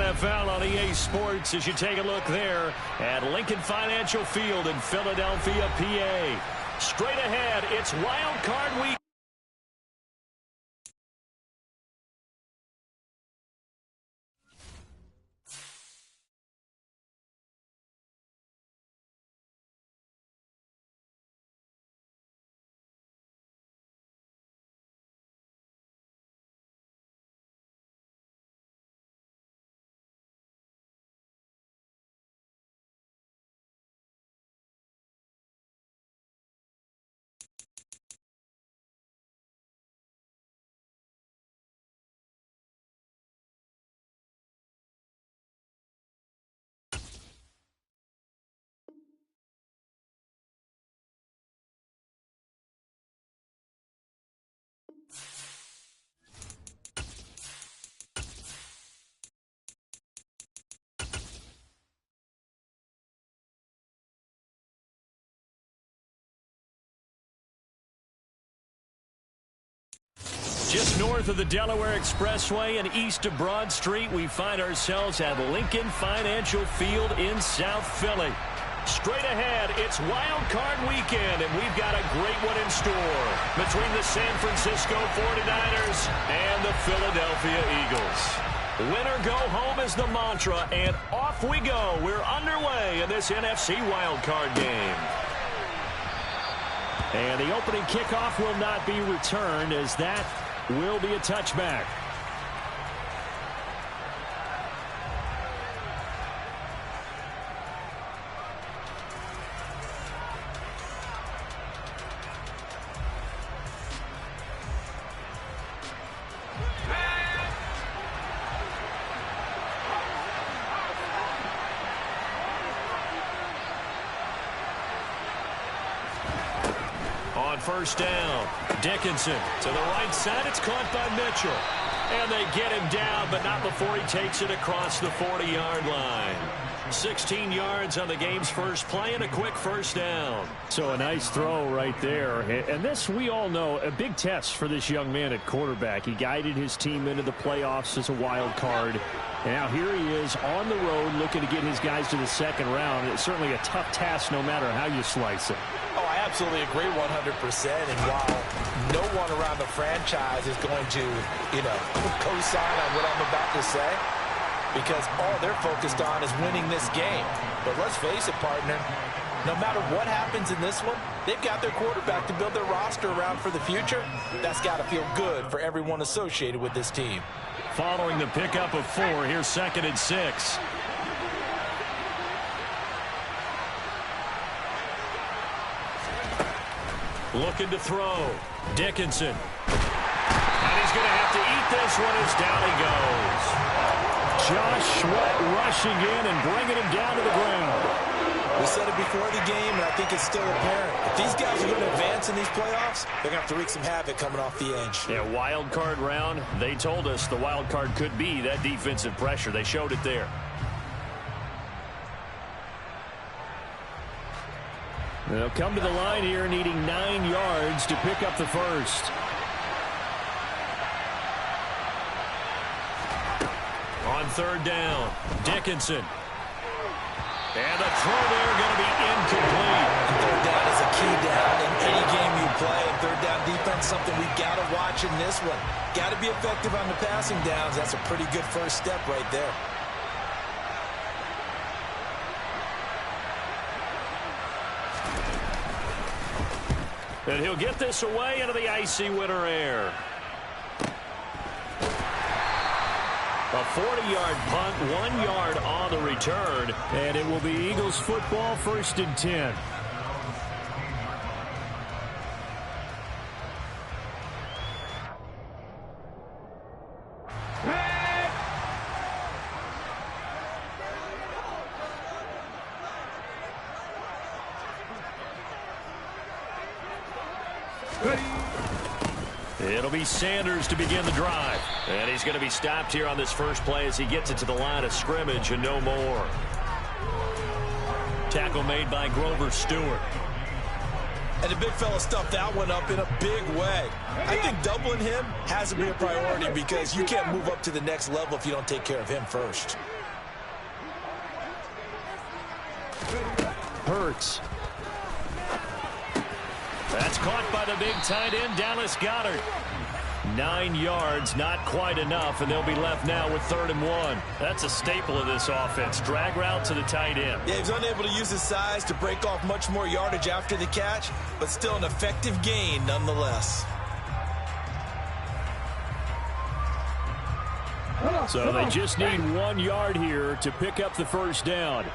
NFL on EA Sports as you take a look there at Lincoln Financial Field in Philadelphia, PA. Straight ahead, it's Wild Card Week. Just north of the Delaware Expressway and east of Broad Street, we find ourselves at Lincoln Financial Field in South Philly. Straight ahead, it's Wild Card Weekend, and we've got a great one in store between the San Francisco 49ers and the Philadelphia Eagles. Win or go home is the mantra, and off we go. We're underway in this NFC Wild Card game. And the opening kickoff will not be returned, as that will be a touchback. First down. Dickinson to the right side. It's caught by Mitchell. And they get him down, but not before he takes it across the 40-yard line. 16 yards on the game's first play and a quick first down. So a nice throw right there. And this, we all know, a big test for this young man at quarterback. He guided his team into the playoffs as a wild card. And now here he is on the road looking to get his guys to the second round. It's certainly a tough task no matter how you slice it. Oh, I absolutely agree 100%. And while no one around the franchise is going to, co-sign on what I'm about to say, because all they're focused on is winning this game. But let's face it, partner, no matter what happens in this one, they've got their quarterback to build their roster around for the future. That's got to feel good for everyone associated with this team. Following the pickup of 4, here's 2nd and 6. Looking to throw. Dickinson. And he's going to have to eat this one as down he goes. Josh Sweat rushing in and bringing him down to the ground. We said it before the game, and I think it's still apparent. If these guys are going to advance in these playoffs, they're going to have to wreak some havoc coming off the edge. Yeah, wild card round. They told us the wild card could be that defensive pressure. They showed it there. They'll come to the line here needing 9 yards to pick up the first. On 3rd down, Dickinson. And the throw there going to be incomplete. And 3rd down is a key down in any game you play. And 3rd down defense, something we've got to watch in this one. Got to be effective on the passing downs. That's a pretty good first step right there. And he'll get this away into the icy winter air. A 40-yard punt, 1 yard on the return, and it will be Eagles football, 1st and 10. It'll be Sanders to begin the drive. And he's going to be stopped here on this first play as he gets it to the line of scrimmage and no more. Tackle made by Grover Stewart. And the big fella stuffed that one up in a big way. I think doubling him has to be a priority because you can't move up to the next level if you don't take care of him first. Hurts. That's caught by the big tight end, Dallas Goedert. 9 yards, not quite enough, and they'll be left now with 3rd and 1. That's a staple of this offense. Drag route to the tight end. Yeah, he's unable to use his size to break off much more yardage after the catch, but still an effective gain nonetheless. So they just need 1 yard here to pick up the first down.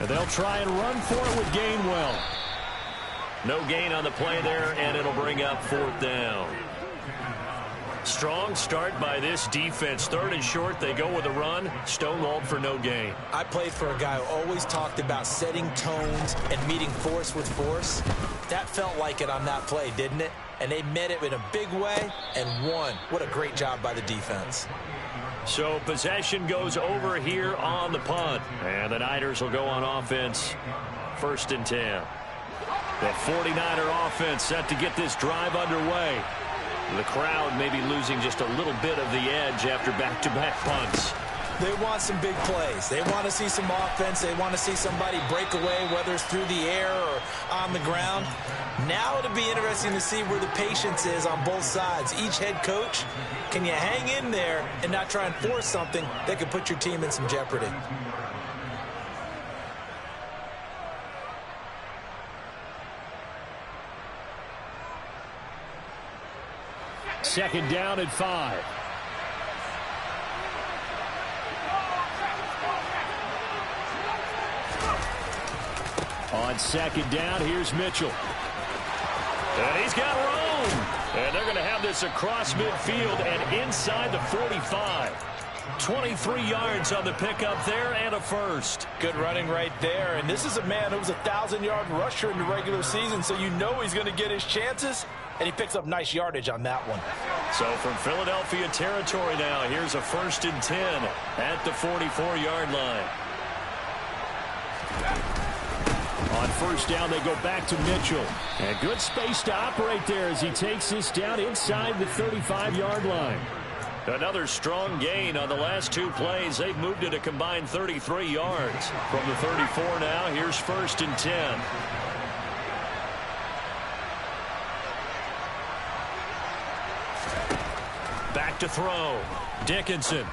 And they'll try and run for it with Gainwell. No gain on the play there, and it'll bring up 4th down. Strong start by this defense. 3rd and short, they go with a run. Stonewalled for no gain. I played for a guy who always talked about setting tones and meeting force with force. That felt like it on that play, didn't it? And they met it in a big way and won. What a great job by the defense. So possession goes over here on the punt. And the Niners will go on offense. 1st and 10. The 49er offense set to get this drive underway. The crowd may be losing just a little bit of the edge after back-to-back punts. They want some big plays. They want to see some offense. They want to see somebody break away, whether it's through the air or on the ground. Now it'll be interesting to see where the patience is on both sides. Each head coach, can you hang in there and not try and force something that could put your team in some jeopardy? Second down at 5. On second down, here's Mitchell. And he's got room. And they're going to have this across midfield and inside the 45. 23 yards on the pickup there and a first. Good running right there. And this is a man who was a 1,000-yard rusher in the regular season, so you know he's going to get his chances. And he picks up nice yardage on that one. So from Philadelphia territory now, here's a 1st and 10 at the 44-yard line. On first down, they go back to Mitchell. And good space to operate there as he takes this down inside the 35-yard line. Another strong gain on the last 2 plays. They've moved it a combined 33 yards. From the 34 now, here's 1st and 10. Back to throw. Dickinson.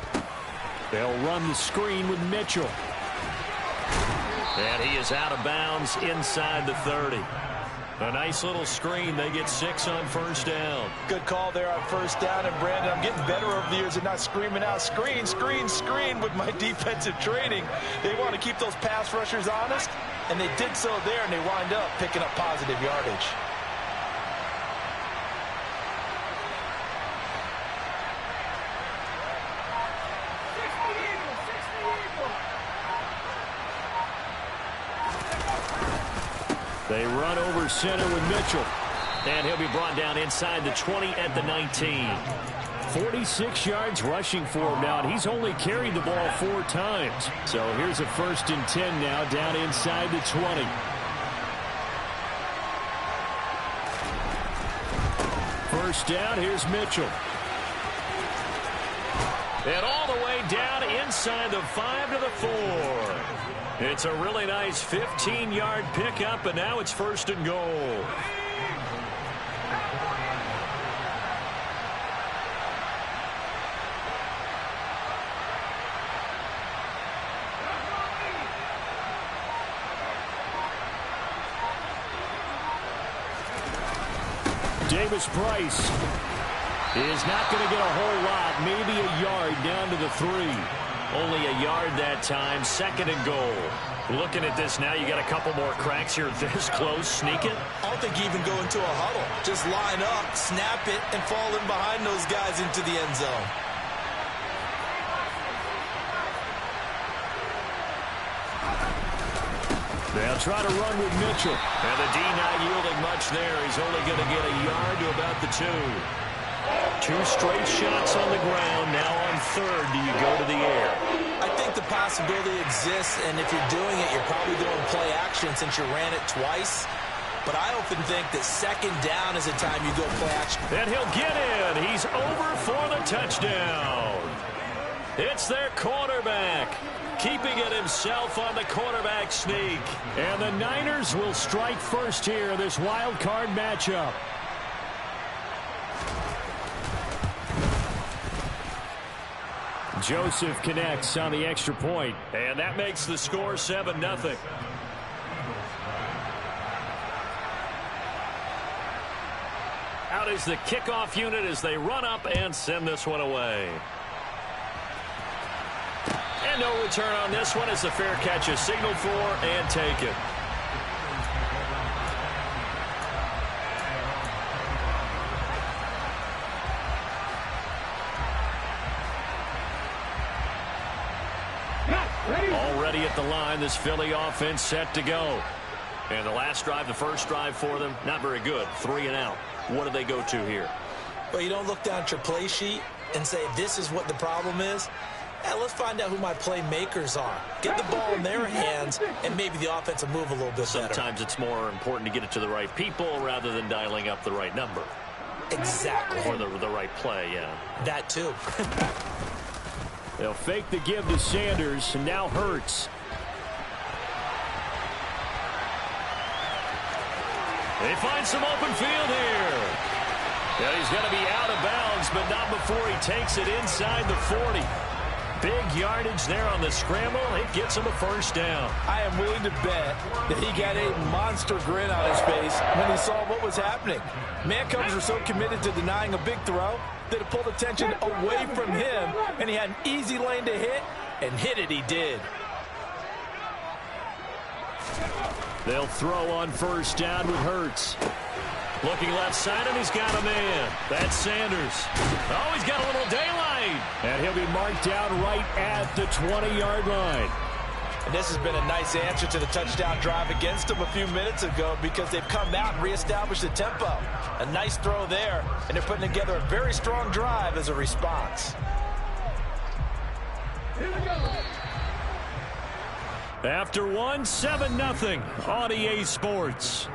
They'll run the screen with Mitchell. And he is out of bounds inside the 30. A nice little screen. They get 6 on first down. Good call there on first down. And, Brandon, I'm getting better over the years and not screaming out, screen, screen, screen with my defensive training. They want to keep those pass rushers honest, and they did so there, and they wind up picking up positive yardage. They run over center with Mitchell. And he'll be brought down inside the 20 at the 19. 46 yards rushing for him now, and he's only carried the ball 4 times. So here's a 1st and 10 now down inside the 20. First down, here's Mitchell. And all the way down inside the 5 to the 4. It's a really nice 15-yard pickup, and now it's 1st and goal. Davis Price is not going to get a whole lot, maybe a yard down to the 3. Only a yard that time, 2nd and goal. Looking at this now, you got a couple more cracks here this close. Sneak it. I don't think you even go into a huddle. Just line up, snap it, and fall in behind those guys into the end zone. They'll try to run with Mitchell. And the D not yielding much there. He's only going to get a yard to about the 2. 2 straight shots on the ground. Now on third, do you go to the air? I think the possibility exists, and if you're doing it, you're probably going play action since you ran it twice. But I often think that second down is the time you go play action. And he'll get in. He's over for the touchdown. It's their quarterback, keeping it himself on the quarterback sneak. And the Niners will strike first here in this wild card matchup. Joseph connects on the extra point, and that makes the score 7-0. Out is the kickoff unit as they run up and send this one away. And no return on this one as the fair catch is signaled for and taken. Already at the line, this Philly offense set to go. And the last drive, the first drive for them, not very good. 3 and out. What do they go to here? Well, you don't look down at your play sheet and say, this is what the problem is. Let's find out who my playmakers are. Get the ball in their hands, and maybe the offense will move a little bit better. Sometimes it's more important to get it to the right people rather than dialing up the right number. Exactly. Or the right play, yeah. That too. They'll fake the give to Sanders, and now Hurts. They find some open field here. Yeah, he's going to be out of bounds, but not before he takes it inside the 40. Big yardage there on the scramble. It gets him a first down. I am willing to bet that he got a monster grin on his face when he saw what was happening. Mancombs were so committed to denying a big throw that it pulled attention away from him, and he had an easy lane to hit, and hit it he did. They'll throw on first down with Hurts. Looking left side, and he's got a man. That's Sanders. Oh, he's got a little daylight. And he'll be marked down right at the 20-yard line. And this has been a nice answer to the touchdown drive against them a few minutes ago because they've come out and reestablished the tempo. A nice throw there, and they're putting together a very strong drive as a response. Here we go. After 7-0 on EA Sports.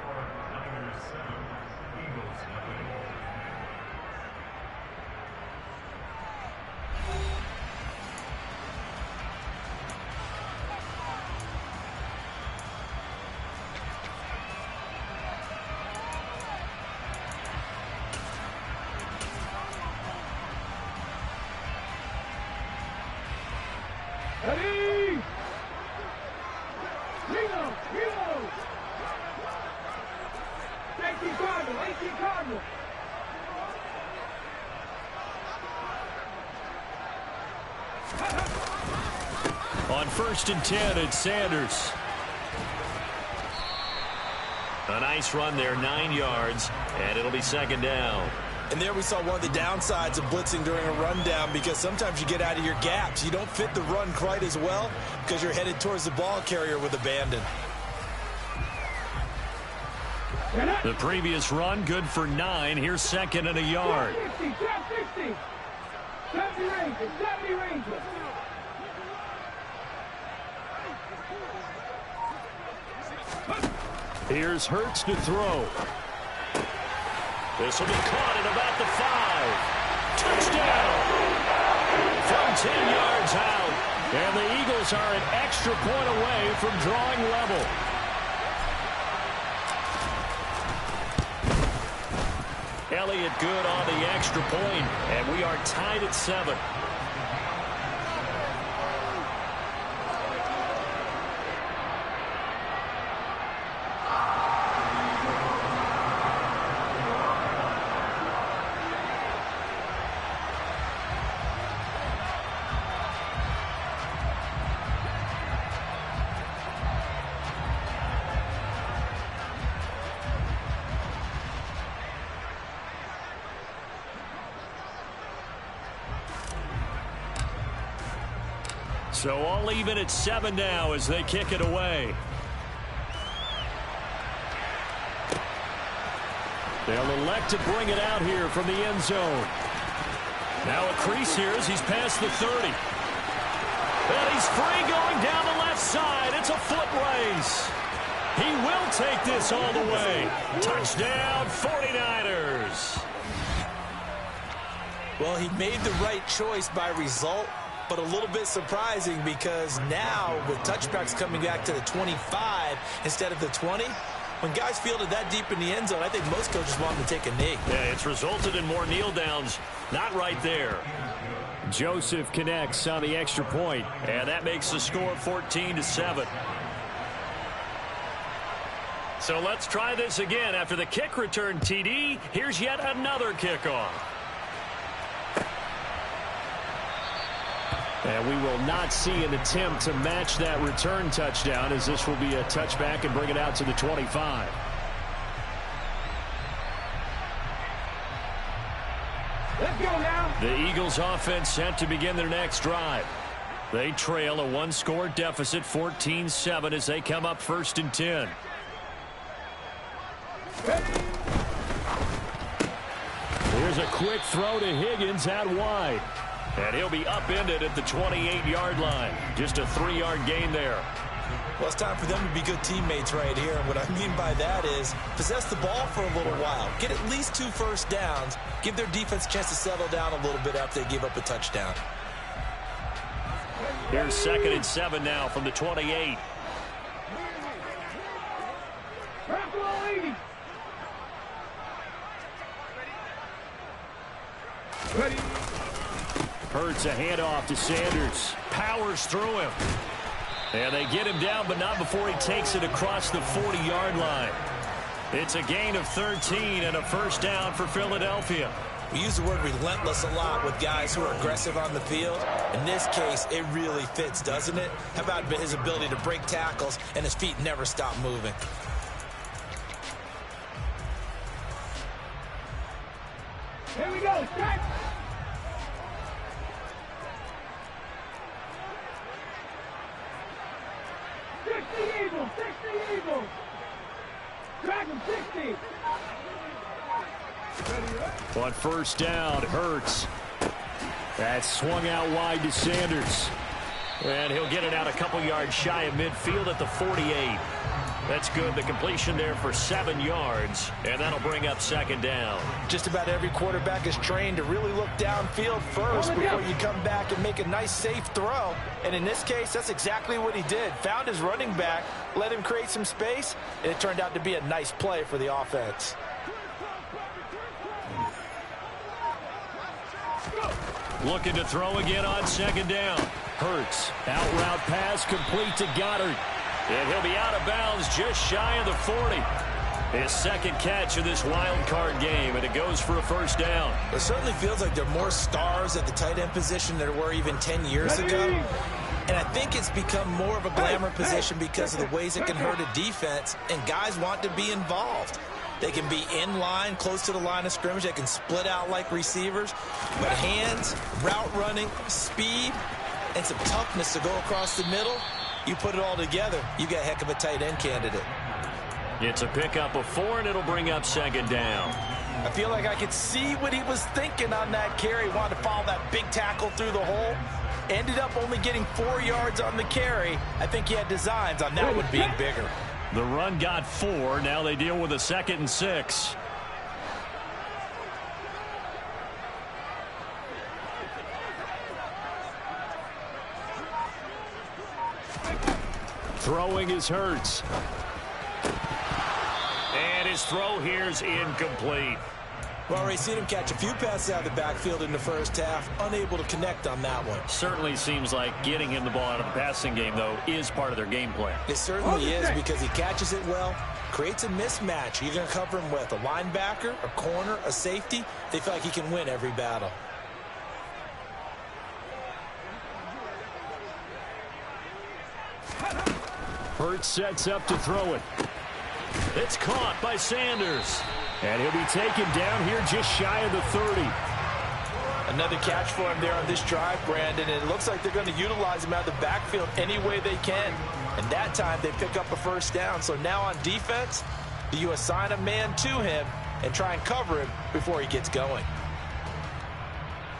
Ready? Reload! 18 Cardinal! On 1st and 10, it's Sanders. A nice run there, 9 yards, and it'll be second down. And there we saw one of the downsides of blitzing during a rundown because sometimes you get out of your gaps. You don't fit the run quite as well because you're headed towards the ball carrier with abandon. The previous run, good for 9. Here's second and a yard. 60, 70 Rangers. Here's Hurts to throw. This will be caught at about the 5. Touchdown! From 10 yards out. And the Eagles are an extra point away from drawing level. Elliott good on the extra point, and we are tied at 7. So all even at 7 now as they kick it away. They'll elect to bring it out here from the end zone. Now a crease here as he's past the 30. And he's free going down the left side. It's a foot race. He will take this all the way. Touchdown, 49ers. Well, he made the right choice by result, but a little bit surprising because now with touchbacks coming back to the 25 instead of the 20, when guys fielded that deep in the end zone, I think most coaches want them to take a knee. Yeah, it's resulted in more kneel downs. Not right there. Joseph connects on the extra point, and that makes the score 14-7. So let's try this again. After the kick return TD, here's yet another kickoff. And we will not see an attempt to match that return touchdown, as this will be a touchback and bring it out to the 25. Let's go now. The Eagles offense set to begin their next drive. They trail a one-score deficit, 14-7, as they come up 1st and 10. Here's a quick throw to Higgins out wide. And he'll be upended at the 28-yard line. Just a 3-yard gain there. Well, it's time for them to be good teammates right here. And what I mean by that is possess the ball for a little while. Get at least 2 first downs. Give their defense a chance to settle down a little bit after they give up a touchdown. Here's 2nd and 7 now from the 28. Ready. Hurts a handoff to Sanders. Powers through him. And they get him down, but not before he takes it across the 40-yard line. It's a gain of 13 and a first down for Philadelphia. We use the word relentless a lot with guys who are aggressive on the field. In this case, it really fits, doesn't it? How about his ability to break tackles and his feet never stop moving? Here we go. Start. Eagles. 60 Eagles. Drag him, 60. On first down, Hurts. That's swung out wide to Sanders. And he'll get it out a couple yards shy of midfield at the 48. That's good. The completion there for 7 yards, and that'll bring up 2nd down. Just about every quarterback is trained to really look downfield first before you come back and make a nice, safe throw. And in this case, that's exactly what he did. Found his running back, let him create some space, and it turned out to be a nice play for the offense. Looking to throw again on 2nd down. Hurts. Out route pass complete to Goddard. And he'll be out of bounds just shy of the 40. His 2nd catch of this wild card game, and it goes for a first down. It certainly feels like there are more stars at the tight end position than there were even 10 years ago. And I think it's become more of a glamour position because of the ways it can hurt a defense, and guys want to be involved. They can be in line, close to the line of scrimmage. They can split out like receivers. But hands, route running, speed, and some toughness to go across the middle, you put it all together, you got a heck of a tight end candidate. It's a pickup of 4, and it'll bring up 2nd down. I feel like I could see what he was thinking on that carry. Wanted to follow that big tackle through the hole. Ended up only getting 4 yards on the carry. I think he had designs on that one being bigger. The run got 4. Now they deal with a 2nd and 6. Throwing is Hurts. And his throw here's incomplete. We've already seen him catch a few passes out of the backfield in the first half, unable to connect on that one. Certainly seems like getting him the ball out of the passing game, though, is part of their game plan. It certainly is, because he catches it well, creates a mismatch. You're going to cover him with a linebacker, a corner, a safety. They feel like he can win every battle. Hurts sets up to throw it. It's caught by Sanders. And he'll be taken down here just shy of the 30. Another catch for him there on this drive, Brandon. And it looks like they're going to utilize him out of the backfield any way they can. And that time they pick up a first down. So now on defense, you assign a man to him and try and cover him before he gets going.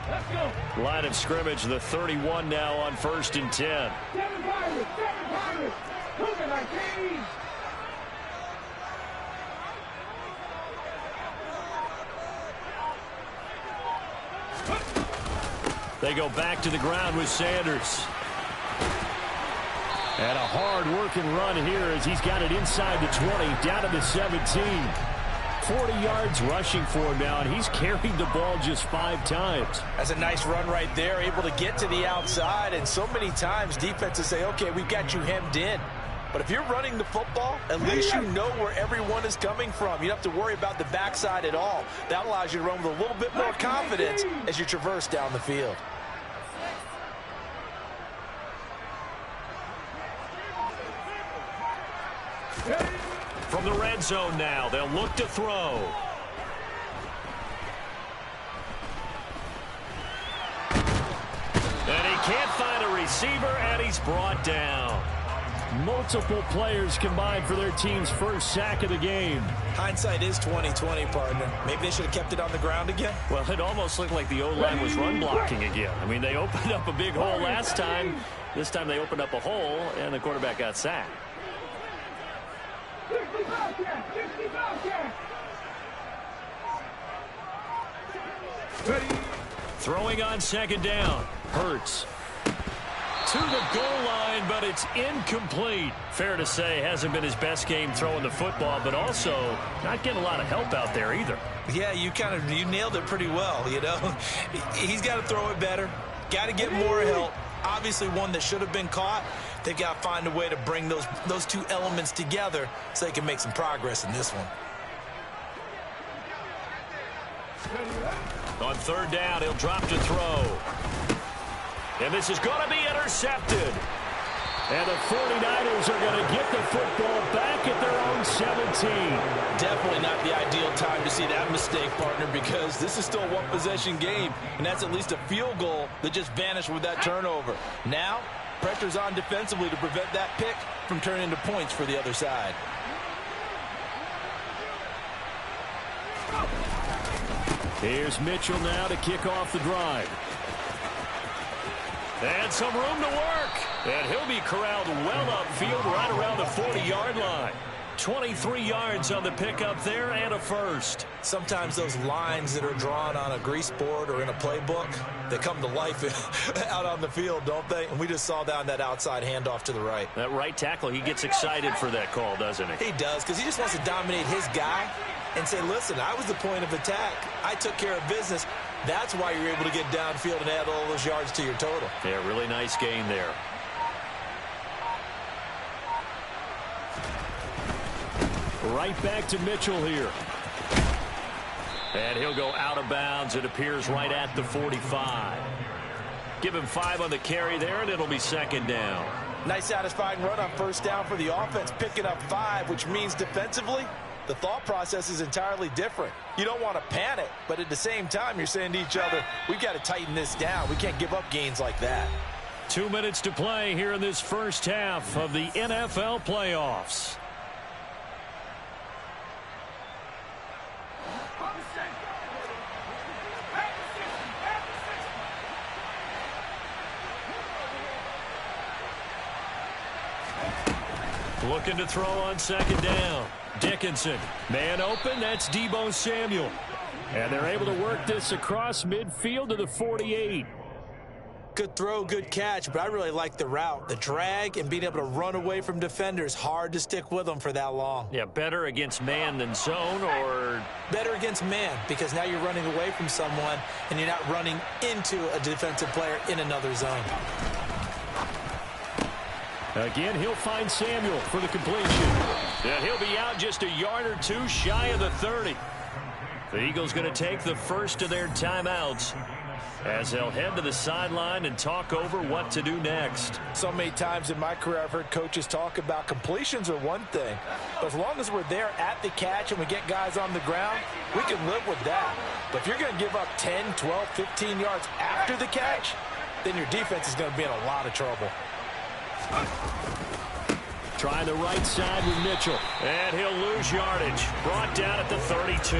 Let's go. Line of scrimmage, the 31 now on 1st and 10. 7 Pirates. 7 Pirates. Moving like keys. They go back to the ground with Sanders. And a hard-working run here as he's got it inside the 20, down to the 17. 40 yards rushing for him now, and he's carried the ball just 5 times. That's a nice run right there, able to get to the outside, and so many times defenses say, okay, we've got you hemmed in. But if you're running the football, at least you know where everyone is coming from. You don't have to worry about the backside at all. That allows you to run with a little bit more confidence as you traverse down the field. From the red zone now, they'll look to throw. And he can't find a receiver, and he's brought down. Multiple players combined for their team's first sack of the game. Hindsight is 20/20, partner. Maybe they should have kept it on the ground again. Well, it almost looked like the O-line was run blocking again. I mean, they opened up a big hole last time. This time they opened up a hole, and the quarterback got sacked. 65 catch. 65 catch. Ready. Throwing on 2nd down. Hurts. To the goal line, but it's incomplete. Fair to say, hasn't been his best game throwing the football, but also not getting a lot of help out there either. Yeah, you nailed it pretty well, you know. He's got to throw it better. Got to get more help. Obviously one that should have been caught. They've got to find a way to bring those two elements together so they can make some progress in this one. On 3rd down, he'll drop to throw. And this is going to be intercepted. And the 49ers are going to get the football back at their own 17. Definitely not the ideal time to see that mistake, partner, because this is still a one-possession game, and that's at least a field goal that just vanished with that turnover. Now, pressure's on defensively to prevent that pick from turning into points for the other side. Here's Mitchell now to kick off the drive. And some room to work. And he'll be corralled well upfield right around the 40-yard line. 23 yards on the pickup there and a first. Sometimes those lines that are drawn on a grease board or in a playbook, they come to life out on the field, don't they? And we just saw down that outside handoff to the right. That right tackle, he gets excited for that call, doesn't he? He does, because he just wants to dominate his guy and say, listen, I was the point of attack. I took care of business. That's why you're able to get downfield and add all those yards to your total. Yeah, really nice gain there. Right back to Mitchell here. And he'll go out of bounds. It appears right at the 45. Give him 5 on the carry there, and it'll be 2nd down. Nice satisfying run on 1st down for the offense, picking up 5, which means defensively, the thought process is entirely different. You don't want to panic, but at the same time, you're saying to each other, we've got to tighten this down. We can't give up gains like that. 2 minutes to play here in this first half of the NFL playoffs. Looking to throw on 2nd down. Dickinson, man open, that's Deebo Samuel. And they're able to work this across midfield to the 48. Good throw, good catch, but I really like the route. The drag and being able to run away from defenders, hard to stick with them for that long. Yeah, better against man than zone, or? Better against man, because now you're running away from someone and you're not running into a defensive player in another zone. Again, he'll find Samuel for the completion. And he'll be out just a yard or two shy of the 30. The Eagles going to take the first of their timeouts as they'll head to the sideline and talk over what to do next. So many times in my career, I've heard coaches talk about completions are one thing. But as long as we're there at the catch and we get guys on the ground, we can live with that. But if you're going to give up 10, 12, 15 yards after the catch, then your defense is going to be in a lot of trouble. Try the right side with Mitchell. And he'll lose yardage. Brought down at the 32.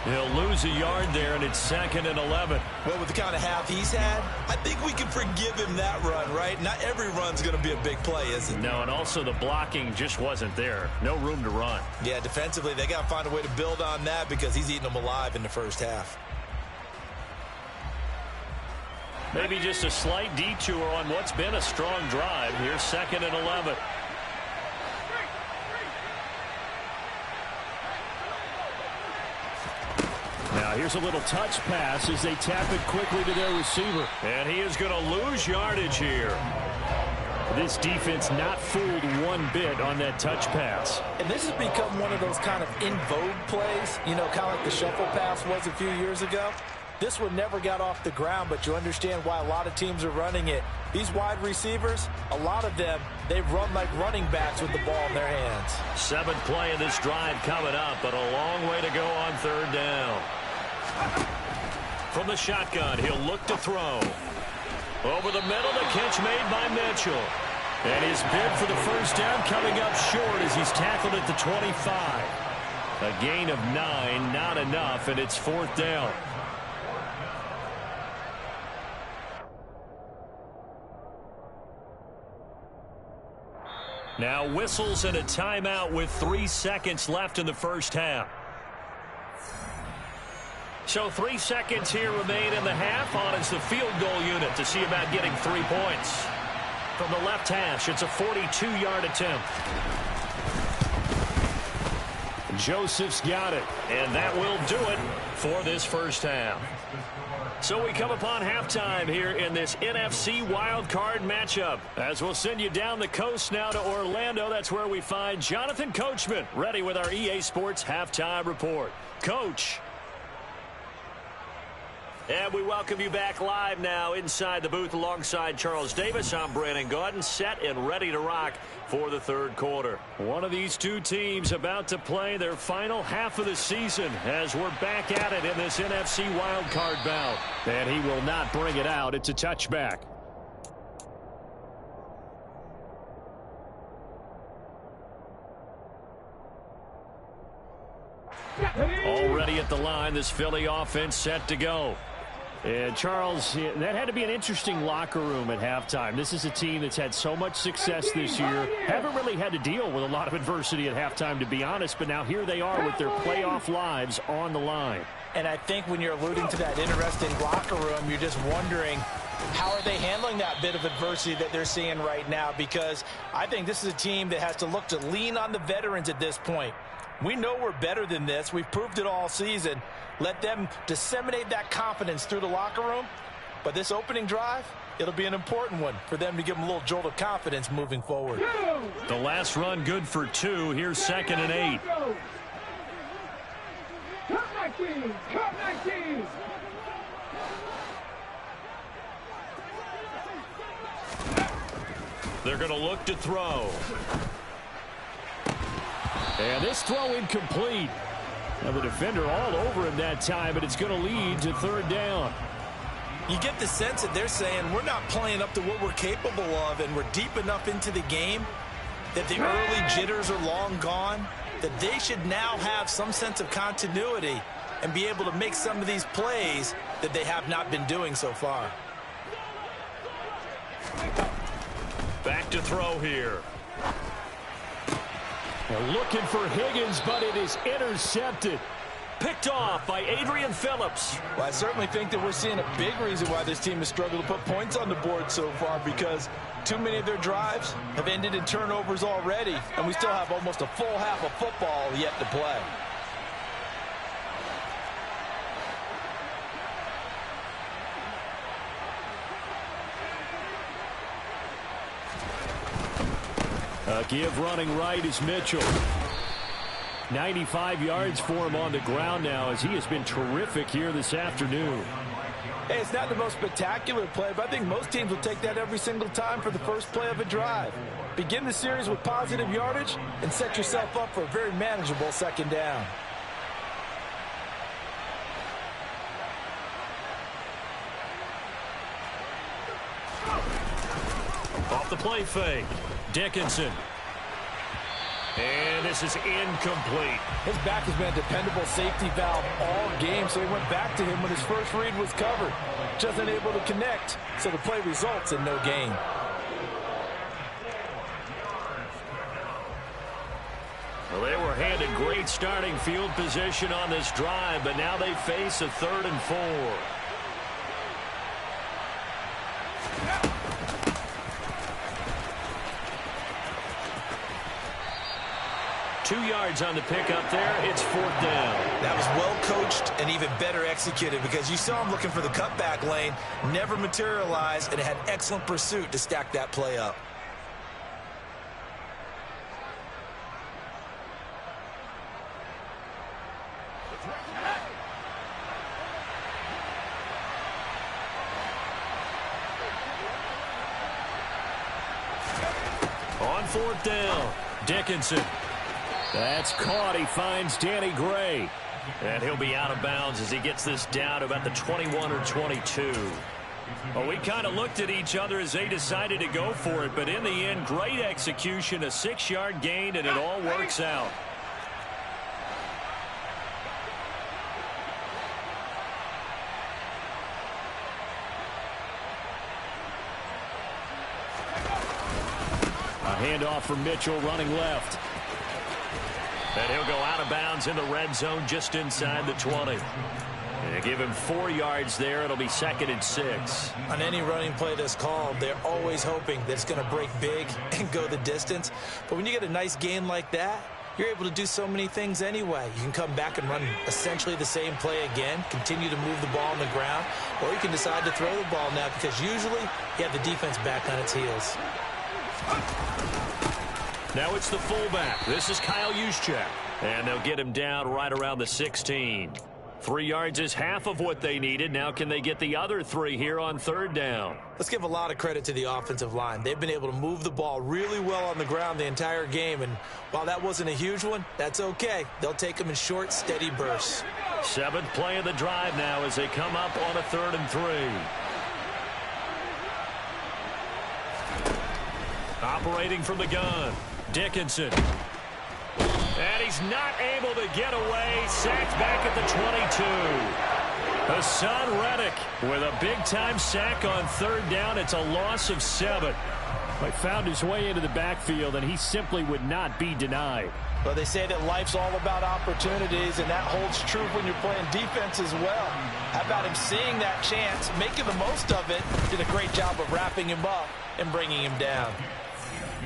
He'll lose a yard there, and it's 2nd and 11. Well, with the kind of half he's had, I think we can forgive him that run, right? Not every run's going to be a big play, is it? No, and also the blocking just wasn't there. No room to run. Yeah, defensively, they got to find a way to build on that because he's eating them alive in the first half. Maybe just a slight detour on what's been a strong drive. Here's 2nd and 11. Now here's a little touch pass as they tap it quickly to their receiver. And he is going to lose yardage here. This defense not fooled one bit on that touch pass. And this has become one of those kind of in vogue plays, you know, kind of like the shuffle pass was a few years ago. This one never got off the ground, but you understand why a lot of teams are running it. These wide receivers, a lot of them, they run like running backs with the ball in their hands. 7th play of this drive coming up, but a long way to go on 3rd down. From the shotgun, he'll look to throw. Over the middle, the catch made by Mitchell. And his bid for the first down coming up short as he's tackled at the 25. A gain of 9, not enough, and it's 4th down. Now whistles and a timeout with 3 seconds left in the first half. So 3 seconds here remain in the half. On is the field goal unit to see about getting 3 points. From the left hash, it's a 42-yard attempt. Joseph's got it, and that will do it for this first half. So we come upon halftime here in this NFC Wildcard matchup. As we'll send you down the coast now to Orlando, that's where we find Jonathan Coachman, ready with our EA Sports Halftime Report. Coach. And we welcome you back live now inside the booth alongside Charles Davis. I'm Brandon Gaudin, set and ready to rock for the 3rd quarter. One of these two teams about to play their final half of the season as we're back at it in this NFC wildcard bout. And he will not bring it out. It's a touchback. Already at the line, this Philly offense set to go. And Charles, that had to be an interesting locker room at halftime. This is a team that's had so much success this year. Haven't really had to deal with a lot of adversity at halftime, to be honest. But now here they are with their playoff lives on the line. And I think when you're alluding to that interesting locker room, you're just wondering, how are they handling that bit of adversity that they're seeing right now? Because I think this is a team that has to look to lean on the veterans at this point. We know we're better than this. We've proved it all season. Let them disseminate that confidence through the locker room. But this opening drive, it'll be an important one for them to give them a little jolt of confidence moving forward. The last run good for 2. Here's 2nd and 8. Come 19! Come 19! They're going to look to throw. And this throw incomplete. Now the defender all over him that time, but it's going to lead to 3rd down. You get the sense that they're saying we're not playing up to what we're capable of, and we're deep enough into the game that the early jitters are long gone, that they should now have some sense of continuity and be able to make some of these plays that they have not been doing so far. Back to throw here. They're looking for Higgins, but it is intercepted. Picked off by Adrian Phillips. Well, I certainly think that we're seeing a big reason why this team has struggled to put points on the board so far, because too many of their drives have ended in turnovers already, and we still have almost a full half of football yet to play. A give running right is Mitchell. 95 yards for him on the ground now, as he has been terrific here this afternoon. Hey, it's not the most spectacular play, but I think most teams will take that every single time for the first play of a drive. Begin the series with positive yardage and set yourself up for a very manageable 2nd down. Off the play fake. Dickinson. And this is incomplete. His back has been a dependable safety valve all game, so he went back to him when his first read was covered. Just unable to connect, so the play results in no gain. Well, they were handed great starting field position on this drive, but now they face a 3rd and 4. 2 yards on the pickup there. It's 4th down. That was well coached and even better executed because you saw him looking for the cutback lane, never materialized, and had excellent pursuit to stack that play up. On 4th down, Dickinson. That's caught. He finds Danny Gray. And he'll be out of bounds as he gets this down to about the 21 or 22. Well, we kind of looked at each other as they decided to go for it, but in the end, great execution, a 6-yard gain, and it all works out. A handoff from Mitchell running left. And he'll go out of bounds in the red zone just inside the 20. And give him 4 yards there. It'll be 2nd and 6. On any running play that's called, they're always hoping that it's going to break big and go the distance. But when you get a nice gain like that, you're able to do so many things anyway. You can come back and run essentially the same play again, continue to move the ball on the ground, or you can decide to throw the ball now because usually you have the defense back on its heels. Now it's the fullback. This is Kyle Juszczyk. And they'll get him down right around the 16. 3 yards is half of what they needed. Now can they get the other 3 here on 3rd down? Let's give a lot of credit to the offensive line. They've been able to move the ball really well on the ground the entire game. And while that wasn't a huge one, that's okay. They'll take them in short, steady bursts. 7th play of the drive now as they come up on a 3rd and 3. Operating from the gun, Dickinson. And he's not able to get away. Sacked back at the 22. Hassan Reddick with a big-time sack on 3rd down. It's a loss of 7. He found his way into the backfield, and he simply would not be denied. Well, they say that life's all about opportunities, and that holds true when you're playing defense as well. How about him seeing that chance, making the most of it, did a great job of wrapping him up and bringing him down.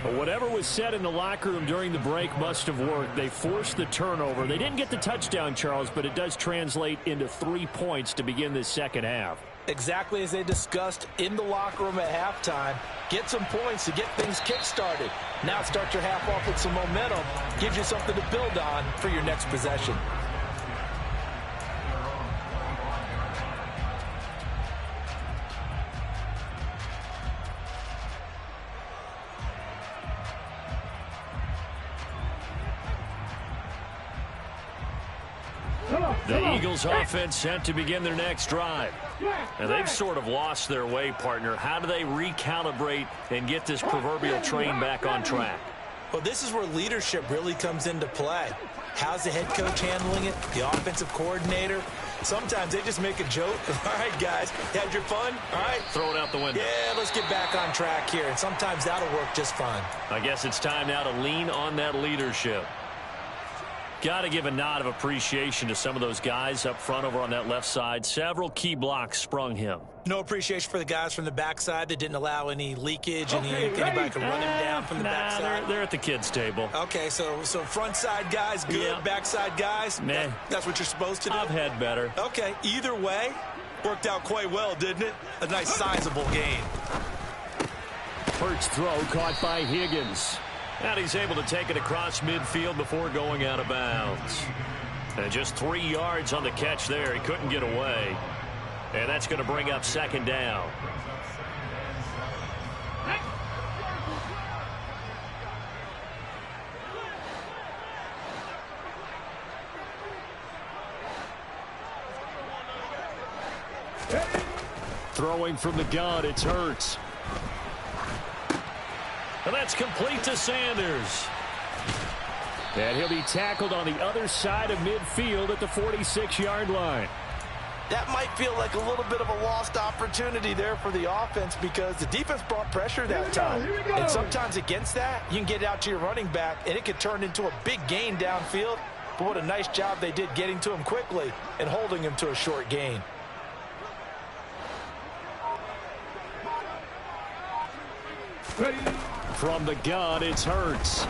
But whatever was said in the locker room during the break must have worked. They forced the turnover. They didn't get the touchdown, Charles, but it does translate into 3 points to begin this second half. Exactly as they discussed in the locker room at halftime. Get some points to get things kick-started. Now start your half off with some momentum. Gives you something to build on for your next possession. The Eagles offense set to begin their next drive. And they've sort of lost their way, partner. How do they recalibrate and get this proverbial train back on track? Well, this is where leadership really comes into play. How's the head coach handling it? The offensive coordinator? Sometimes they just make a joke. All right, guys, had your fun? All right. Throw it out the window. Yeah, let's get back on track here. And sometimes that'll work just fine. I guess it's time now to lean on that leadership. Got to give a nod of appreciation to some of those guys up front over on that left side. Several key blocks sprung him. No appreciation for the guys from the backside that didn't allow any leakage, anybody could run him down from the backside. They're at the kids' table. Okay, so front side guys good, yeah. Backside guys, that's what you're supposed to do? I've had better. Okay, either way, worked out quite well, didn't it? A nice sizable gain. Hurts throw caught by Higgins. And he's able to take it across midfield before going out of bounds. And just 3 yards on the catch there. He couldn't get away. And that's going to bring up 2nd down. Throwing from the gun, it's Hurts. And that's complete to Sanders. And he'll be tackled on the other side of midfield at the 46-yard line. That might feel like a little bit of a lost opportunity there for the offense because the defense brought pressure that time. And sometimes against that, you can get it out to your running back, and it can turn into a big gain downfield. But what a nice job they did getting to him quickly and holding him to a short gain. From the gun, it's Hurts.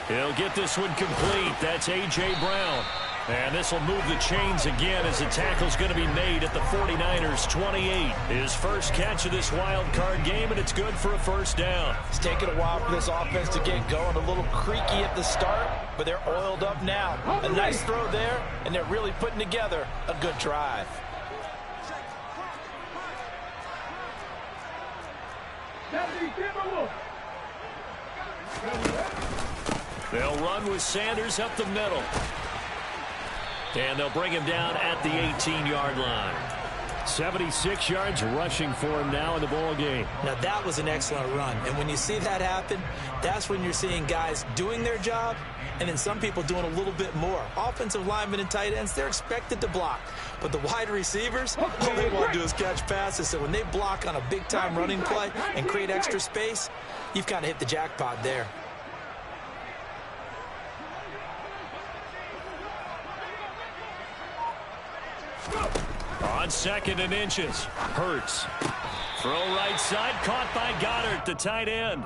He'll get this one complete. That's A.J. Brown. And this will move the chains again as the tackle's going to be made at the 49ers' 28. His first catch of this wild card game, and it's good for a first down. It's taken a while for this offense to get going. A little creaky at the start, but they're oiled up now. A nice throw there, and they're really putting together a good drive. They'll run with Sanders up the middle. And they'll bring him down at the 18-yard line. 76 yards rushing for him now in the ball game. Now, that was an excellent run. And when you see that happen, that's when you're seeing guys doing their job and then some people doing a little bit more. Offensive linemen and tight ends, they're expected to block. But the wide receivers, all they want to do is catch passes. So when they block on a big-time running play and create extra space, you've kind of hit the jackpot there. On 2nd and inches, Hurts. Throw right side, caught by Goddard, the tight end.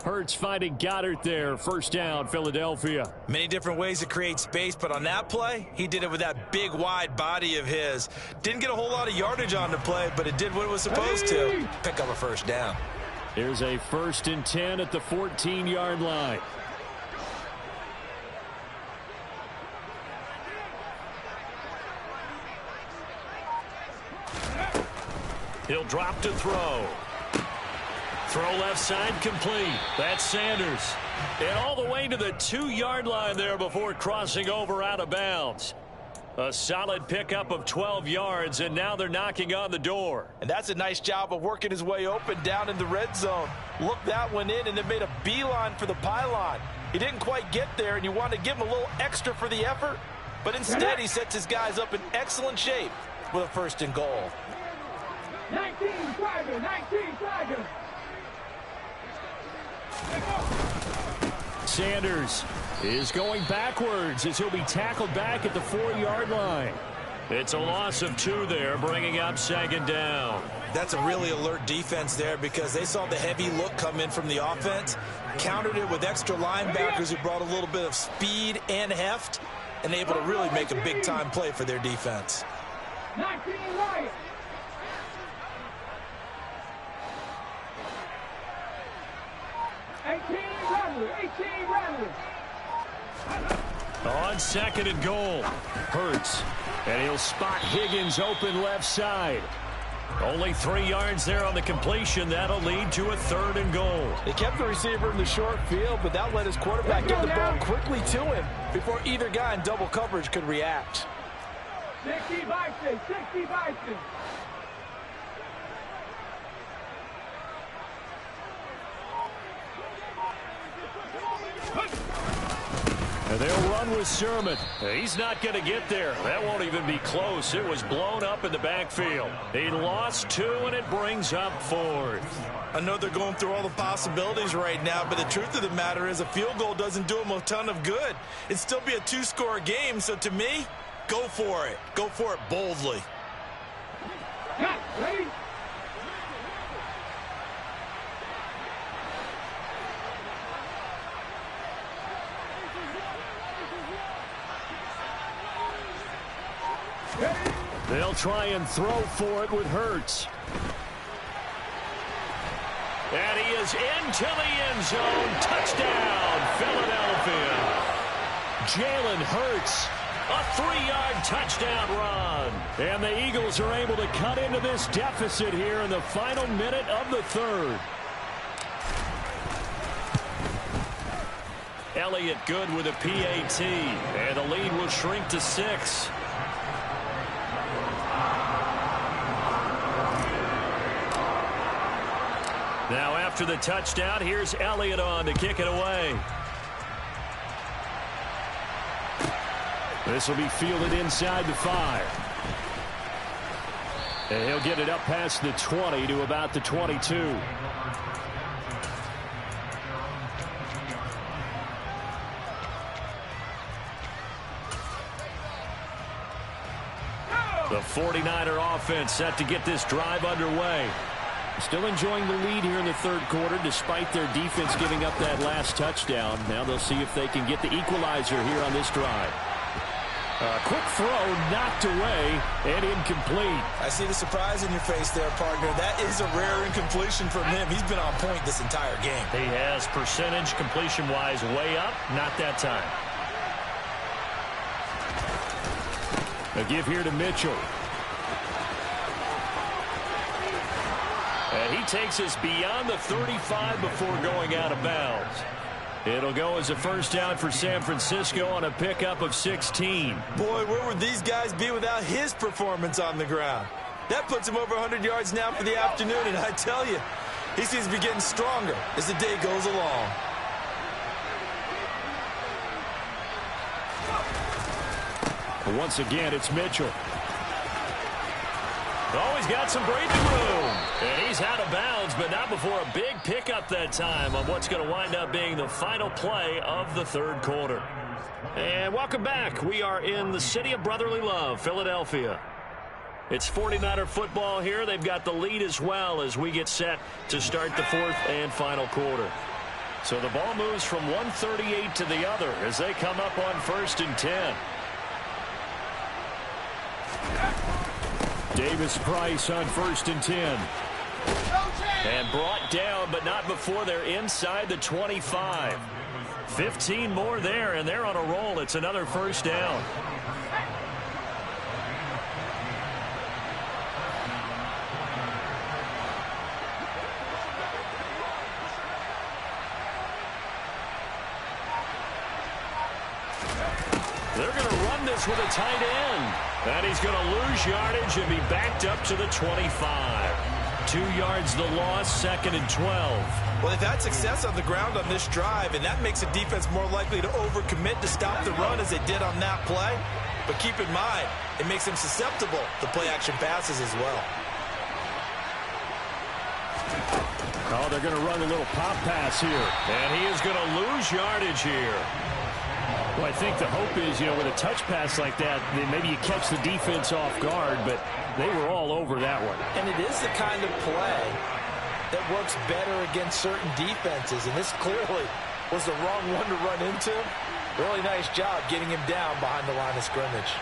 Hurts finding Goddard there. First down, Philadelphia. Many different ways to create space, but on that play, he did it with that big, wide body of his. Didn't get a whole lot of yardage on the play, but it did what it was supposed to. Pick up a first down. Here's a 1st and 10 at the 14-yard line. He'll drop to throw. Throw left side complete. That's Sanders. And all the way to the 2-yard line there before crossing over out of bounds. A solid pickup of 12 yards, and now they're knocking on the door. And that's a nice job of working his way open down in the red zone. Looked that one in and then made a beeline for the pylon. He didn't quite get there, and you want to give him a little extra for the effort. But instead, he sets his guys up in excellent shape with a 1st and goal. 19 Tiger, 19 Tiger. Sanders is going backwards as he'll be tackled back at the 4-yard line. It's a loss of 2 there, bringing up 2nd down. That's a really alert defense there because they saw the heavy look come in from the offense, countered it with extra linebackers who brought a little bit of speed and heft, and able to really make a big-time play for their defense. 19 Wyatt. On 2nd and goal, Hurts. And he'll spot Higgins open left side. Only 3 yards there on the completion. That'll lead to a 3rd and goal. They kept the receiver in the short field, but that let his quarterback get the ball quickly to him before either guy in double coverage could react. 60 Bison, 60 Bison. And they'll run with Sermon. He's not going to get there. That won't even be close. It was blown up in the backfield. He lost 2, and it brings up 4th. I know they're going through all the possibilities right now, but the truth of the matter is a field goal doesn't do them a ton of good. It'd still be a 2-score game, so to me, go for it. Go for it boldly. Cut, ready? They'll try and throw for it with Hurts. And he is into the end zone. Touchdown, Philadelphia. Jalen Hurts, a 3-yard touchdown run. And the Eagles are able to cut into this deficit here in the final minute of the 3rd. Elliott good with a PAT. And the lead will shrink to 6. Now after the touchdown, here's Elliott on to kick it away. This will be fielded inside the 5. And he'll get it up past the 20 to about the 22. The 49er offense set to get this drive underway. Still enjoying the lead here in the third quarter despite their defense giving up that last touchdown. Now they'll see if they can get the equalizer here on this drive. A quick throw knocked away and incomplete. I see the surprise in your face there, partner. That is a rare incompletion from him. He's been on point this entire game. He has percentage completion-wise way up. Not that time. A give here to Mitchell. And he takes us beyond the 35 before going out of bounds. It'll go as a first down for San Francisco on a pickup of 16. Boy, where would these guys be without his performance on the ground? That puts him over 100 yards now for the afternoon, and I tell you, he seems to be getting stronger as the day goes along. Once again, it's Mitchell. Oh, he's got some breathing room. And he's out of bounds, but not before a big pickup that time on what's going to wind up being the final play of the third quarter. And welcome back. We are in the city of brotherly love, Philadelphia. It's 49er football here. They've got the lead as well as we get set to start the fourth and final quarter. So the ball moves from 138 to the other as they come up on 1st and 10. Davis Price on 1st and 10. And brought down, but not before they're inside the 25. 15 more there, and they're on a roll. It's another first down. They're going to run this with a tight end. And he's going to lose yardage and be backed up to the 25. 2 yards the loss, 2nd and 12. Well, they've had success on the ground on this drive, and that makes a defense more likely to overcommit to stop the run as they did on that play. But keep in mind, it makes them susceptible to play-action passes as well. Oh, they're going to run a little pop pass here. And he is going to lose yardage here. Well, I think the hope is, with a touch pass like that, then maybe you catch the defense off guard, but they were all over that one. And it is the kind of play that works better against certain defenses, and this clearly was the wrong one to run into. Really nice job getting him down behind the line of scrimmage.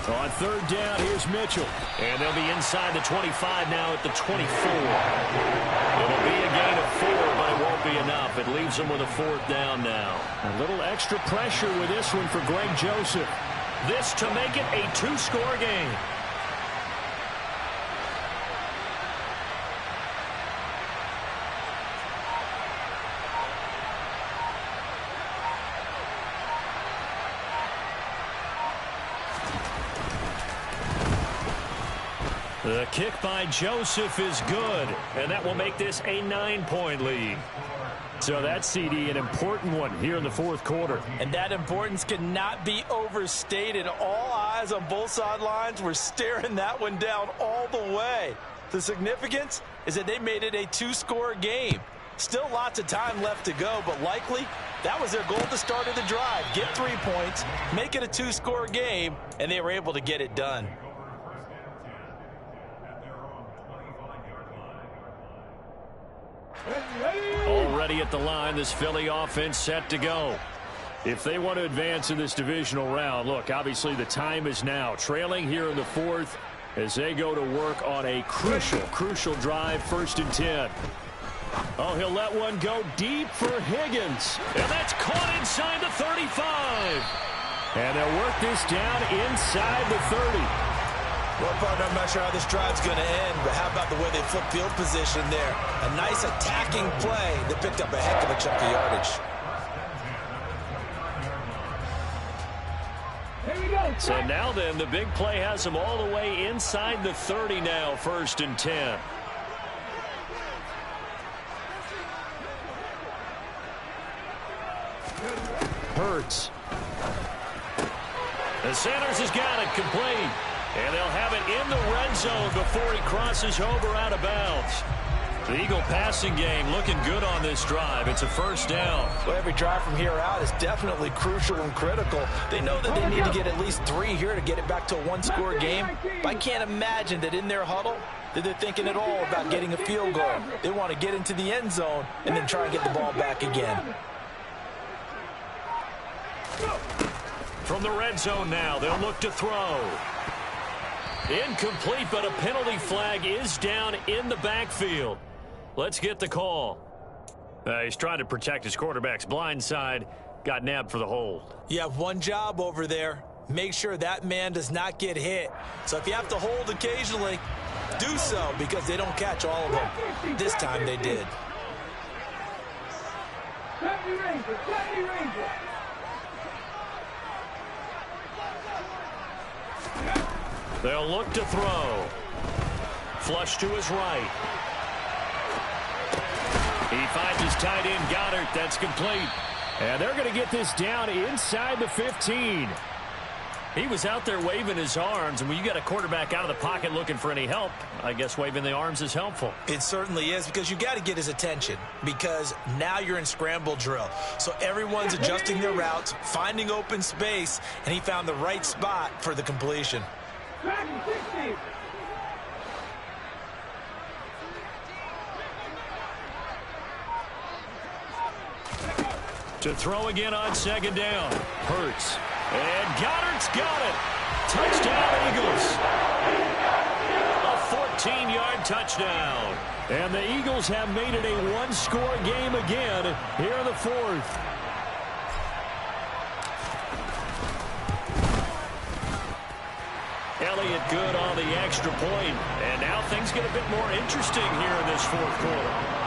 On 3rd down, here's Mitchell. And they'll be inside the 25 now at the 24. It'll be a gain of 4, but it won't be enough. It leaves them with a 4th down now. A little extra pressure with this one for Greg Joseph. This to make it a 2-score game. The kick by Joseph is good, and that will make this a 9-point lead. So that's, CD, an important one here in the fourth quarter. And that importance cannot be overstated. All eyes on both sidelines were staring that one down all the way. The significance is that they made it a 2-score game. Still lots of time left to go, but likely that was their goal at the start of the drive. Get 3 points, make it a 2-score game, and they were able to get it done. Already at the line, this Philly offense set to go. If they want to advance in this divisional round, look, obviously the time is now. Trailing here in the fourth as they go to work on a crucial drive, 1st and 10. Oh, he'll let one go deep for Higgins. And that's caught inside the 35. And they'll work this down inside the 30. Well, partner, I'm not sure how this drive's going to end, but how about the way they flip field position there? A nice attacking play that picked up a heck of a chunk of yardage. Here we go. So now then, the big play has them all the way inside the 30 now, 1st and 10. Hurts. The Sanders has got it complete. And they'll have it in the red zone before he crosses over out of bounds. The Eagle passing game looking good on this drive. It's a first down. Well, every drive from here out is definitely crucial and critical. They know that they need to get at least 3 here to get it back to a one-score game. But I can't imagine that in their huddle that they're thinking at all about getting a field goal. They want to get into the end zone and then try and get the ball back again. From the red zone now, they'll look to throw. Incomplete, but a penalty flag is down in the backfield. Let's get the call. He's trying to protect his quarterback's blind side. Got nabbed for the hold. You have one job over there. Make sure that man does not get hit. So if you have to hold occasionally, do so, because they don't catch all of them. This time they did. They'll look to throw. Flush to his right. He finds his tight end, Goddard. That's complete. And they're going to get this down inside the 15. He was out there waving his arms, and when you got a quarterback out of the pocket looking for any help, I guess waving the arms is helpful. It certainly is, because you got to get his attention, because now you're in scramble drill. So everyone's adjusting their routes, finding open space, and he found the right spot for the completion. To throw again on second down. Hurts. And Goddard's got it. Touchdown, Eagles. A 14-yard touchdown. And the Eagles have made it a one-score game again here in the fourth. Elliott good on the extra point. And now things get a bit more interesting here in this fourth quarter.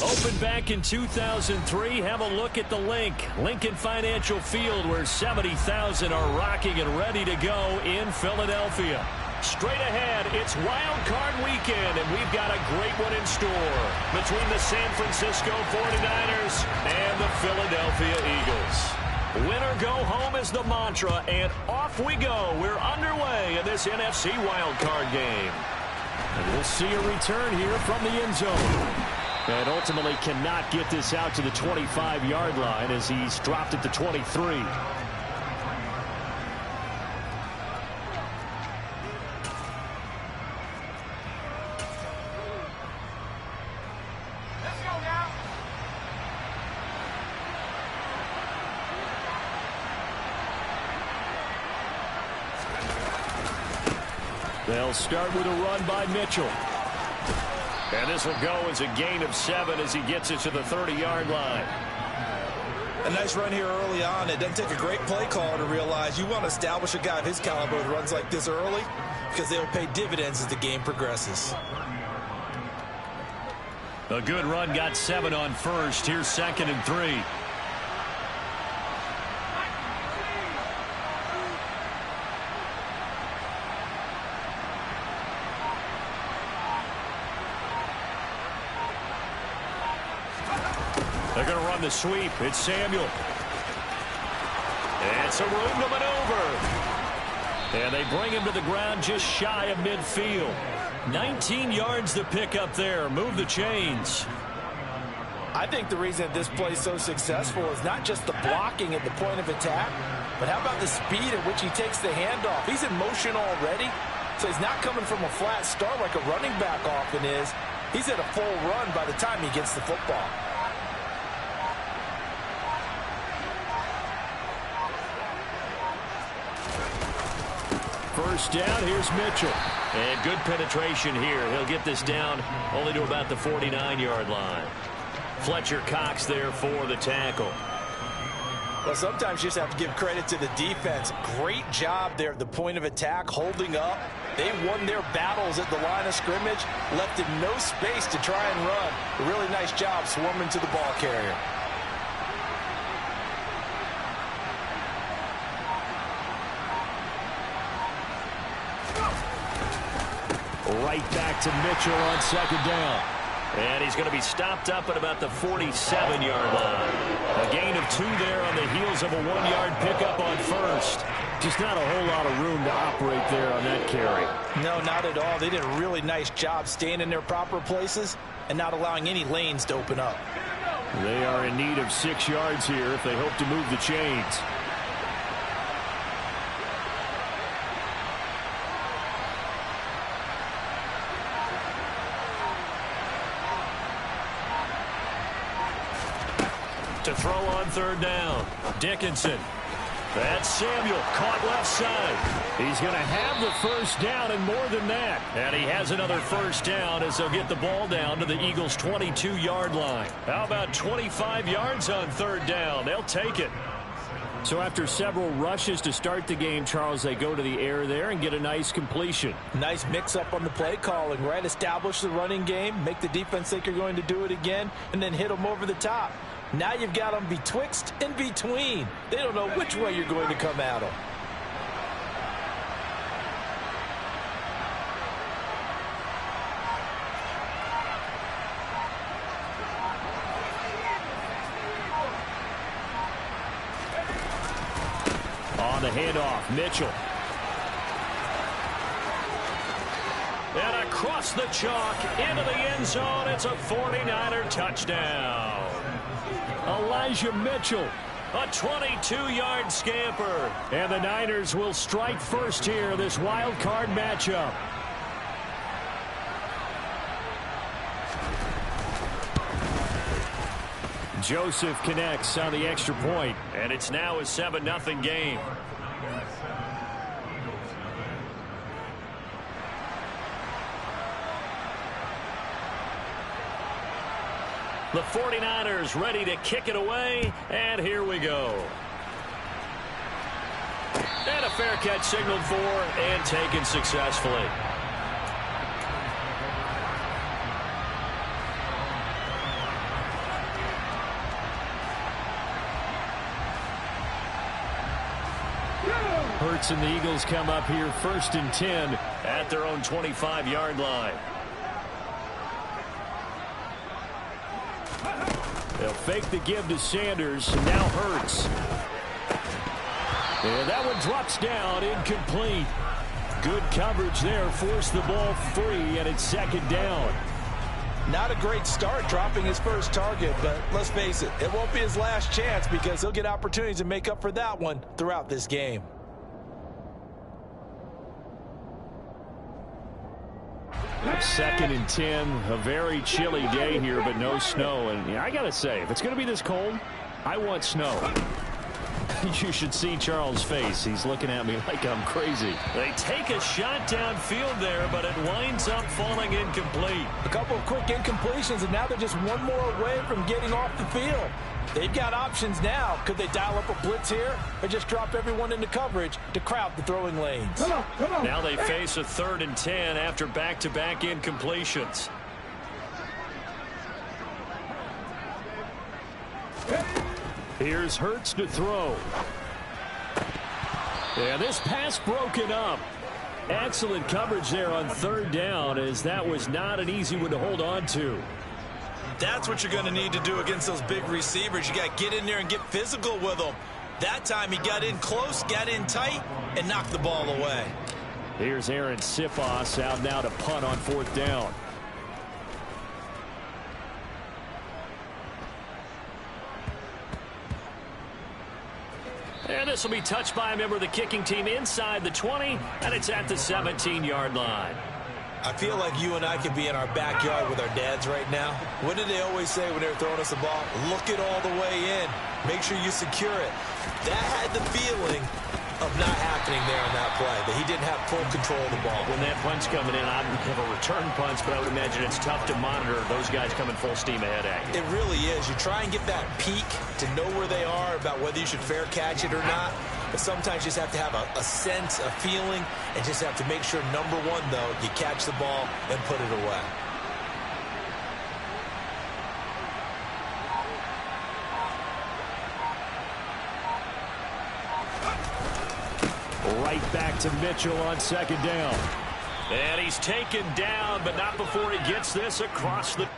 Opened back in 2003, have a look at the Lincoln Financial Field, where 70,000 are rocking and ready to go in Philadelphia. Straight ahead, it's Wildcard weekend, and we've got a great one in store between the San Francisco 49ers and the Philadelphia Eagles. Win or go home is the mantra, and off we go. We're underway in this NFC Wildcard game. And we'll see a return here from the end zone. And ultimately cannot get this out to the 25-yard line as he's dropped it to 23. They'll start with a run by Mitchell. And this will go as a gain of 7 as he gets it to the 30-yard line. A nice run here early on. It doesn't take a great play caller to realize you want to establish a guy of his caliber who runs like this early, because they will pay dividends as the game progresses. A good run, got 7 on first. Here's 2nd and 3. They're going to run the sweep. It's Samuel. It's a room to maneuver. And they bring him to the ground just shy of midfield. 19 yards to pick up there. Move the chains. I think the reason this play is so successful is not just the blocking at the point of attack, but how about the speed at which he takes the handoff? He's in motion already, so he's not coming from a flat start like a running back often is. He's at a full run by the time he gets the football. First down, here's Mitchell. And good penetration here. He'll get this down only to about the 49-yard line. Fletcher Cox there for the tackle. Well, sometimes you just have to give credit to the defense. Great job there at the point of attack, holding up. They won their battles at the line of scrimmage, left him no space to try and run. A really nice job swarming to the ball carrier. Right back to Mitchell on 2nd down. And he's going to be stopped up at about the 47-yard line. A gain of 2 there on the heels of a 1-yard pickup on first. Just not a whole lot of room to operate there on that carry. No, not at all. They did a really nice job staying in their proper places and not allowing any lanes to open up. They are in need of 6 yards here if they hope to move the chains. To throw on 3rd down. Dickinson. That's Samuel, caught left side. He's going to have the 1st down and more than that. And he has another 1st down as they'll get the ball down to the Eagles' 22-yard line. How about 25 yards on 3rd down? They'll take it. So after several rushes to start the game, Charles, they go to the air there and get a nice completion. Nice mix-up on the play calling, right? Establish the running game, make the defense think you're going to do it again, and then hit them over the top. Now you've got them betwixt and between. They don't know which way you're going to come at them. On the handoff, Mitchell. And across the chalk into the end zone. It's a 49er touchdown. Elijah Mitchell, a 22-yard scamper. And the Niners will strike first here, this wild card matchup. Joseph connects on the extra point, and it's now a 7-0 game. The 49ers ready to kick it away, and here we go. And a fair catch signaled for and taken successfully. Hurts and the Eagles come up here 1st and 10 at their own 25-yard line. They'll fake the give to Sanders. Now Hurts. And that one drops down, incomplete. Good coverage there. Forced the ball free, and it's 2nd down. Not a great start dropping his first target, but let's face it, it won't be his last chance because he'll get opportunities to make up for that one throughout this game. Second and 10, a very chilly day here, but no snow. And yeah, I got to say, if it's going to be this cold, I want snow. You should see Charles' face. He's looking at me like I'm crazy. They take a shot downfield there, but it winds up falling incomplete. A couple of quick incompletions, and now they're just one more away from getting off the field. They've got options now. Could they dial up a blitz here or just drop everyone into coverage to crowd the throwing lanes? Come on. Now they face a 3rd and 10 after back-to-back incompletions. Here's Hurts to throw. And this pass broken up. Excellent coverage there on 3rd down, as that was not an easy one to hold on to. That's what you're going to need to do against those big receivers. You got to get in there and get physical with them. That time he got in close, got in tight, and knocked the ball away. Here's Aaron Sipos out now to punt on 4th down. And this will be touched by a member of the kicking team inside the 20, and it's at the 17-yard line. I feel like you and I could be in our backyard with our dads right now. What did they always say when they were throwing us the ball? Look it all the way in. Make sure you secure it. That had the feeling of not happening there on that play, that he didn't have full control of the ball. When that punch coming in, I don't have a return punch, but I would imagine it's tough to monitor those guys coming full steam ahead at you. It really is. You try and get that peek to know where they are, about whether you should fair catch it or not. But sometimes you just have to have a sense, a feeling, and just have to make sure, number one, though, you catch the ball and put it away. Right back to Mitchell on 2nd down. And he's taken down, but not before he gets this across the...